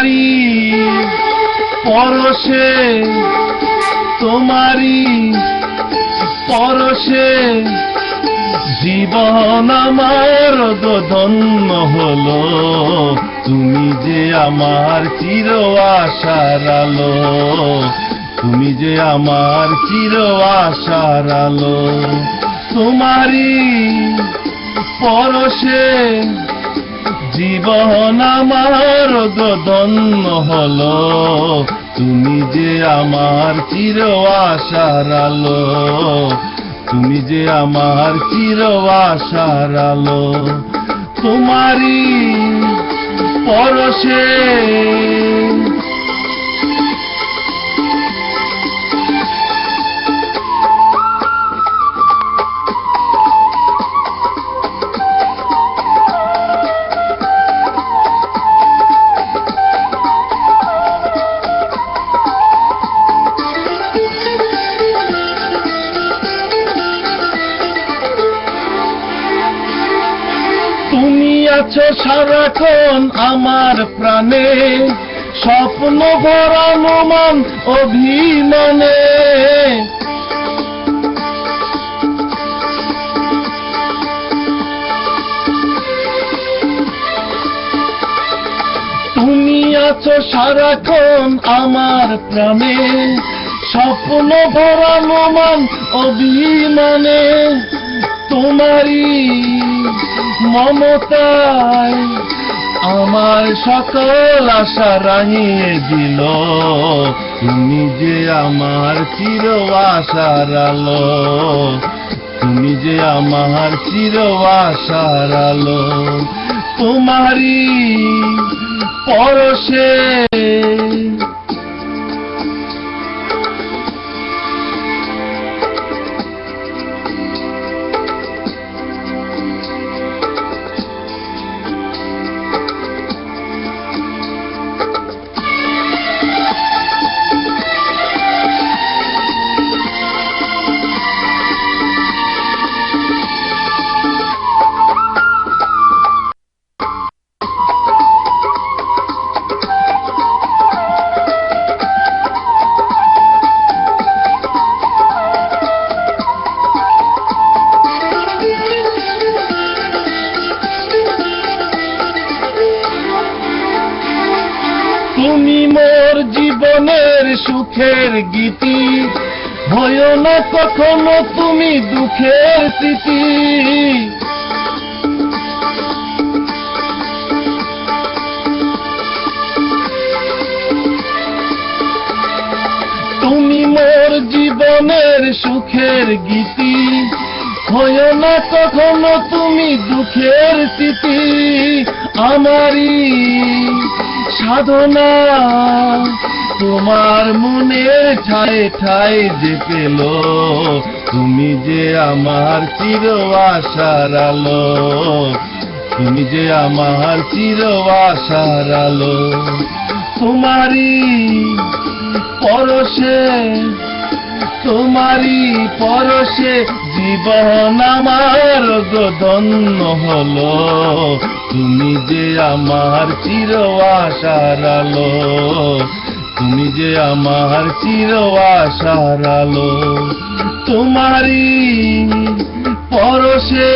তোমারি পরশে, তোমারি পরশে জীবন আমার ধন্য হলো। তুমি যে আমার চির আশার আলো, তুমি যে আমার চির আশার আলো। তোমারি পরশে জীবন আমার ধন্য হলো। তুমি যে আমার চির আশার আলো, তুমি যে আমার চির আশার আলো। তোমারি পরশে তুমি আছো সারাক্ষণ আমার প্রাণে, স্বপ্ন ভরানো মন অভিমানে। তুমি আছো সারাক্ষণ আমার প্রাণে, স্বপ্ন ভরানো মন অভিমানে। তোমারি মমতায় আমার সকল আশা রাঙিয়ে দিল। তুমি যে আমার চির আশার আলো, তুমি যে আমার চির আশার আলো। তোমারি পরশে তুমি মোর জীবনের সুখের গীতি, হয়ো না কখনো তুমি দুঃখের স্মৃতি। তুমি মোর জীবনের সুখের গীতি, হয়ো না কখনো তুমি দুঃখের স্মৃতি। আমারি সাধনা তোমার মনের ঠায় ঠায় যে পেল। তুমি যে আমার চির আশার আলো, তুমি যে আমার চির আশার আলো। তোমারি পরশে, তোমারি পরশে জীবন আমার ধন্য হলো। তুমি যে আমার চির আশার আলো, তুমি যে আমার চির আশার আলো। তোমারি পরশে